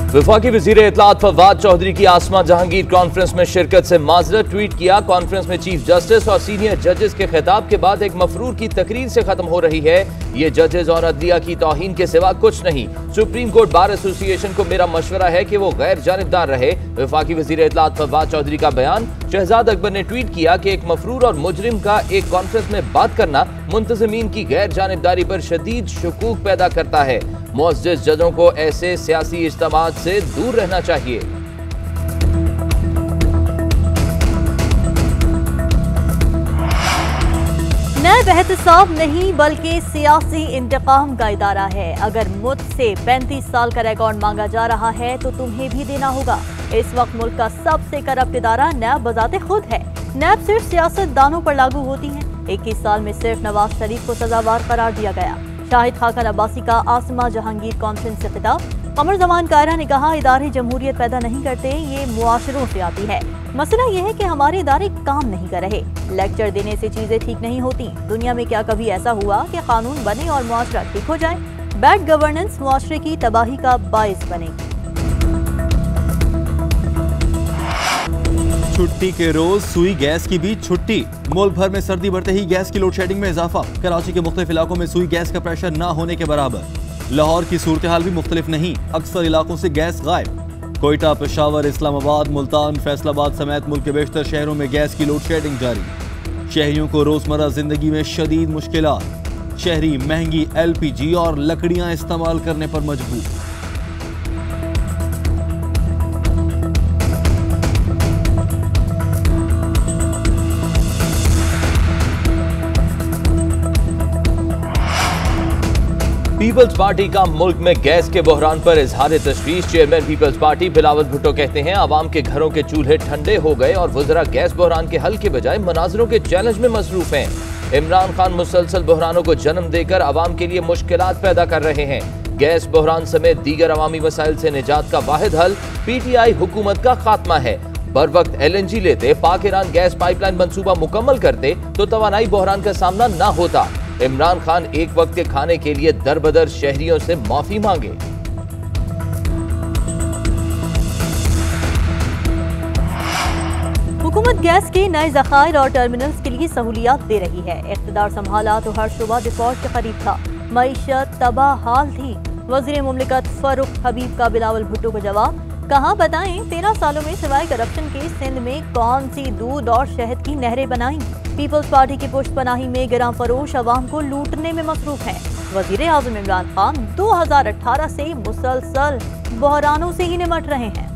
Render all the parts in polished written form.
वफाकी वज़ीर इत्तलात फवाद चौधरी की आसमा जहांगीर कॉन्फ्रेंस में शिरकत से माजरत ट्वीट किया। कॉन्फ्रेंस में चीफ जस्टिस और सीनियर जजेस के खिताब के बाद एक मफरूर की तकरीर से खत्म हो रही है। ये जजेस और अदलिया की तौहीन के सिवा कुछ नहीं। सुप्रीम कोर्ट बार एसोसिएशन को मेरा मशवरा है कि वो गैर जानिबदार रहे। वफाकी वज़ीर इत्तलात फवाद चौधरी का बयान। शहजाद अकबर ने ट्वीट किया कि एक मफरूर और मुजरिम का एक कॉन्फ्रेंस में बात करना मुंतज़मीन की गैर जानिबदारी पर शदीद शुकूक पैदा करता है। मुअज़्ज़ज़ जजों को ऐसे सियासी इज्तिमात से दूर रहना चाहिए। नैब एहतसाब नहीं बल्कि सियासी इंतकाम का इदारा है। अगर मुझसे 35 साल का रिकॉर्ड मांगा जा रहा है तो तुम्हें भी देना होगा। इस वक्त मुल्क का सबसे करप्ट इदारा नैब बजाते खुद है। नैब सिर्फ सियासतदानों पर लागू होती है। 21 साल में सिर्फ नवाज शरीफ को सजावार करार दिया गया। शाहिद खाकन अब्बासी का आसमा जहांगीर कॉन्फ्रेंस से खिताब। कमर जमान कायरा ने कहा, इदारे जमहूरियत पैदा नहीं करते, ये मुआशरों से आती है। मसला यह है कि हमारे इदारे काम नहीं कर रहे। लेक्चर देने से चीजें ठीक नहीं होती। दुनिया में क्या कभी ऐसा हुआ कि कानून बने और मुआशरा ठीक हो जाए? बैड गवर्नेंस मुआशरे की तबाही का बाइस बनेगी। छुट्टी के रोज सुई गैस की भी छुट्टी। मुल्क भर में सर्दी बढ़ते ही गैस की लोड शेडिंग में इजाफा। कराची के मुख्तलिफ इलाकों में सुई गैस का प्रेशर न होने के बराबर। लाहौर की सूरत हाल भी मुख्तलिफ नहीं, अक्सर इलाकों से गैस गायब। कोयटा, पेशावर, इस्लामाबाद, मुल्तान, फैसलाबाद समेत मुल्क के बेशतर शहरों में गैस की लोड शेडिंग जारी। शहरियों को रोजमर्रा जिंदगी में शदीद मुश्किलात। शहरी महंगी LPG और लकड़ियां इस्तेमाल करने पर मजबूर। पीपल्स पार्टी का मुल्क में गैस के बहरान पर इजहार तशवीश। चेयरमैन पीपल्स पार्टी बिलावल भुट्टो कहते हैं, आवाम के घरों के चूल्हे ठंडे हो गए और वज़रा गैस बहरान के हल के बजाय मनाजरों के चैलेंज में मसरूफ हैं। इमरान खान मुसलसल बहरानों को जन्म देकर आवाम के लिए मुश्किलात पैदा कर रहे हैं। गैस बहरान समेत दीगर अवामी मसाइल से निजात का वाहिद हल PTI हुकूमत का खात्मा है। बर वक्त LNG लेते, पाक ईरान गैस पाइपलाइन मंसूबा मुकम्मल करते तो तवानाई बहरान का सामना न होता। इमरान खान एक वक्त के खाने के लिए दरबदर शहरियों से माफी मांगे। हुकूमत गैस के नए ज़खायर और टर्मिनल्स के लिए सहूलियात दे रही है। इख्तिदार संभाला तो हर शुबा डिफॉल्ट के करीब था। मईशत तबाह हाल थी। वज़ीर मुमलिकत फरूख हबीब का बिलावल भुट्टो को जवाब। कहाँ बताएं, 13 सालों में सिवाय करप्शन के सिंध में कौन सी दूध और शहद की नहरें बनाई? पीपल्स पार्टी की पुष्पनाही में गिरां फरोश अवाम को लूटने में मसरूफ है। वज़ीर आज़म इमरान खान 2018 से मुसलसल बहरानों से ही निमट रहे हैं।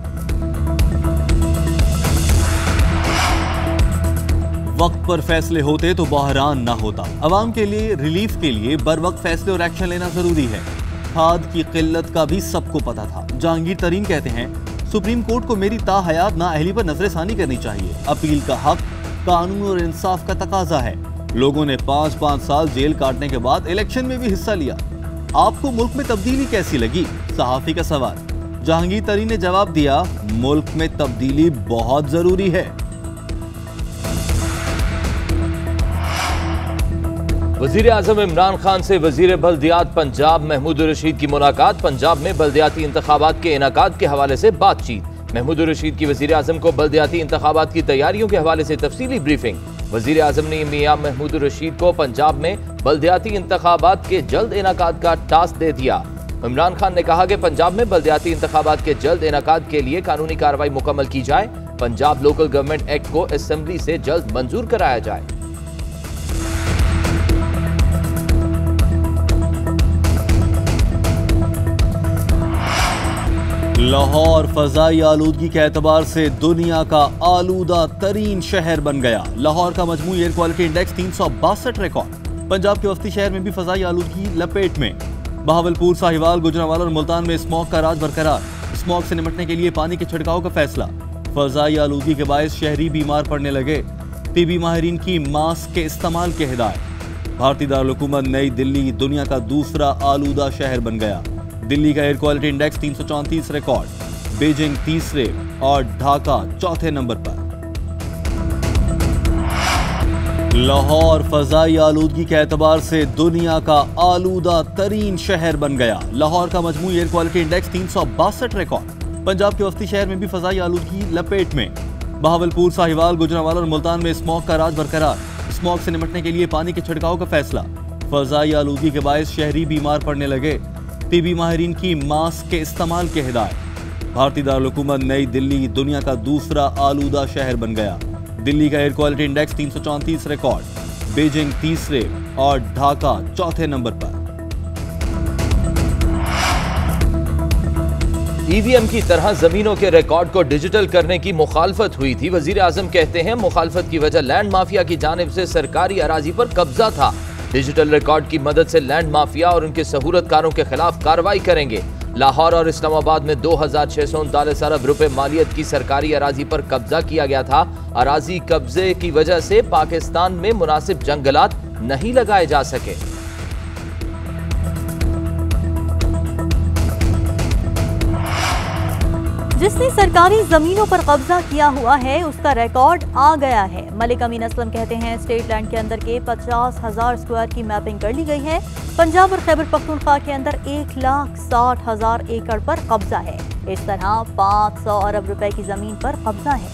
वक्त पर फैसले होते तो बहरान ना होता। अवाम के लिए रिलीफ के लिए बर वक्त फैसले और एक्शन लेना जरूरी है। खाद की किल्लत का भी सबको पता था। जहांगीर तरीन कहते हैं, सुप्रीम कोर्ट को मेरी ताहयात नाअहली पर नजरसानी करनी चाहिए। अपील का हक कानून और इंसाफ का तकाजा है। लोगों ने 5-5 साल जेल काटने के बाद इलेक्शन में भी हिस्सा लिया। आपको मुल्क में तब्दीली कैसी लगी? सहाफी का सवाल। जहांगीर तरीन ने जवाब दिया, मुल्क में तब्दीली बहुत जरूरी है। वज़ीर आज़म इमरान खान से वज़ीर बल्दियात पंजाब महमूद रशीद की मुलाकात। पंजाब में बल्दियाती इंतखाबात के इनाकाद के हवाले से बातचीत। महमूद रशीद की वज़ीर आज़म को बल्दियाती इंतखाबात की तैयारियों के हवाले से तफसीली ब्रीफिंग। वज़ीर आज़म ने मियां महमूद रशीद को पंजाब में बल्दियाती इंतखाबात के जल्द इनाकाद का टास्क दे दिया। इमरान खान ने कहा कि पंजाब में बल्दियाती इंतखाबात के जल्द इनाकाद के लिए कानूनी कार्रवाई मुकम्मल की जाए। पंजाब लोकल गवर्नमेंट एक्ट को असेंबली से जल्द मंजूर कराया जाए। लाहौर फजाई आलूदगी के एतबार से दुनिया का आलूदा तरीन शहर बन गया। लाहौर का मजमूई air quality index 362 record. Punjab के वस्ती शहर में भी फजाई आलूदगी लपेट में। बहावलपुर, साहिवाल, गुजरांवाला और मुल्तान में स्मॉग का राज बरकरार। स्मॉग से निपटने के लिए पानी के छिड़काव का फैसला। फजाई आलूदगी के बायस शहरी बीमार पड़ने लगे। टीबी माहिरीन की मास्क के इस्तेमाल की हिदायत। भारतीय दारुल हुकूमत नई दिल्ली दुनिया का दूसरा आलूदा शहर बन गया। दिल्ली का air quality index 334 record. Beijing तीसरे और ढाका चौथे नंबर पर। लाहौर फजाई आलूदगी के एतबार से दुनिया का आलूदा तरीन शहर बन गया। लाहौर का मजमूई air quality index 362 record. Punjab के वस्ती शहर में भी फजाई आलूदगी लपेट में। बहावलपुर, साहिवाल, गुजरांवाला और मुल्तान में स्मॉग का राज बरकरार। स्मॉग से निपटने के लिए पानी के छिड़काव का फैसला। फजाई आलूदगी के बायस शहरी बीमार पड़ने लगे। टीबी माहिरीन की मास्क के इस्तेमाल की हिदायत। भारतीय दारुल हुकूमत नई दिल्ली दुनिया का दूसरा आलूदा शहर बन गया। दिल्ली का air quality index 334 record, Beijing तीसरे और ढाका चौथे नंबर पर। ईवीएम की तरह जमीनों के रिकॉर्ड को डिजिटल करने की मुखालफत हुई थी। वजीर आजम कहते हैं मुखालफत की वजह लैंड माफिया की जानिब से सरकारी अराजी पर कब्जा था। डिजिटल रिकॉर्ड की मदद से लैंड माफिया और उनके सहूलतकारों के खिलाफ कार्रवाई करेंगे। लाहौर और इस्लामाबाद में 2639 अरब रुपए मालियत की सरकारी अराजी पर कब्जा किया गया था। अराजी कब्जे की वजह से पाकिस्तान में मुनासिब जंगलात नहीं लगाए जा सके। जिसने सरकारी जमीनों पर कब्जा किया हुआ है उसका रिकॉर्ड आ गया है। मलिक अमीन असलम कहते हैं स्टेट लैंड के अंदर के 50,000 स्क्वायर की मैपिंग कर ली गई है। पंजाब और खैबर पख्तूनख्वा के अंदर 1,60,000 एकड़ पर कब्जा है। इस तरह 500 अरब रुपए की जमीन पर कब्जा है।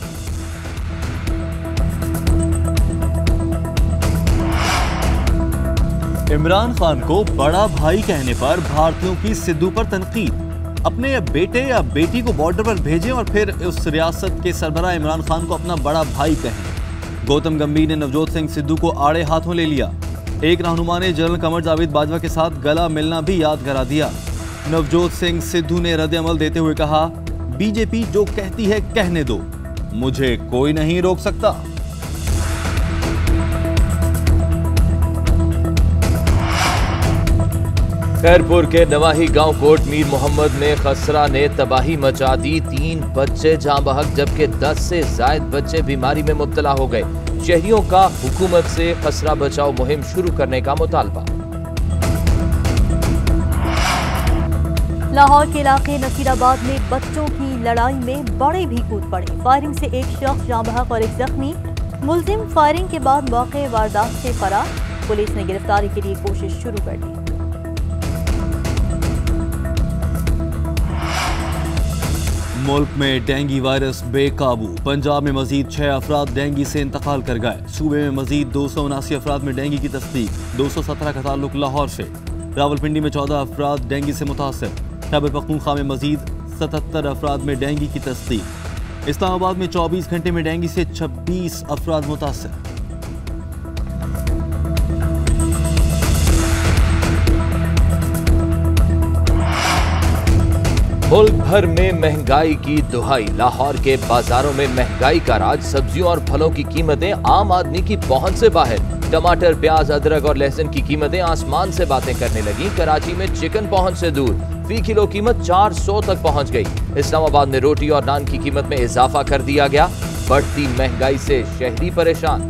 इमरान खान को बड़ा भाई कहने पर भारतीयों की सिद्धू पर तनकीद। अपने बेटे या बेटी को बॉर्डर पर भेजें और फिर उस रियासत के सरबराह इमरान खान को अपना बड़ा भाई कहें। गौतम गंभीर ने नवजोत सिंह सिद्धू को आड़े हाथों ले लिया। एक रहनुमा ने जनरल कमर जावेद बाजवा के साथ गला मिलना भी याद करा दिया। नवजोत सिंह सिद्धू ने रद्द-ए-अमल देते हुए कहा, बीजेपी जो कहती है कहने दो, मुझे कोई नहीं रोक सकता। खैरपुर के नवाही गांव कोट मीर मोहम्मद में खसरा ने तबाही मचा दी। 3 बच्चे जाँ बहक जबकि 10 से ज्यादा बच्चे बीमारी में मुब्तला हो गए। शहरियों का हुकूमत से खसरा बचाओ मुहिम शुरू करने का मुतालबा। लाहौर के इलाके नसीराबाद में बच्चों की लड़ाई में बड़े भी कूद पड़े। फायरिंग से एक शख्स जाँ बहक और एक जख्मी। मुलजिम फायरिंग के बाद मौके वारदात से फरार। पुलिस ने गिरफ्तारी के लिए कोशिश शुरू कर दी। मुल्क में डेंगू वायरस बेकाबू। पंजाब में मजीद 6 अफराद डेंगू से इंतकाल कर गए। सूबे में मजीद 279 अफराद में डेंगू की तस्दीक। 217 का ताल्लुक लाहौर से। रावलपिंडी में 14 अफराद डेंगू से मुतासर। खैबर पख्तूनख्वा में मजीद 77 अफराद में डेंगू की तस्दीक। इस्लामाबाद में 24 घंटे में डेंगू से 26 अफराद मुतासर। मुल्क भर में महंगाई की दुहाई। लाहौर के बाजारों में महंगाई का राज। सब्जियों और फलों की कीमतें आम आदमी की पहुंच से बाहर। टमाटर, प्याज, अदरक और लहसुन की कीमतें आसमान से बातें करने लगी। कराची में चिकन पहुंच से दूर। फी किलो कीमत 400 तक पहुंच गई। इस्लामाबाद में रोटी और नान की कीमत में इजाफा कर दिया गया। बढ़ती महंगाई से शहरी परेशान।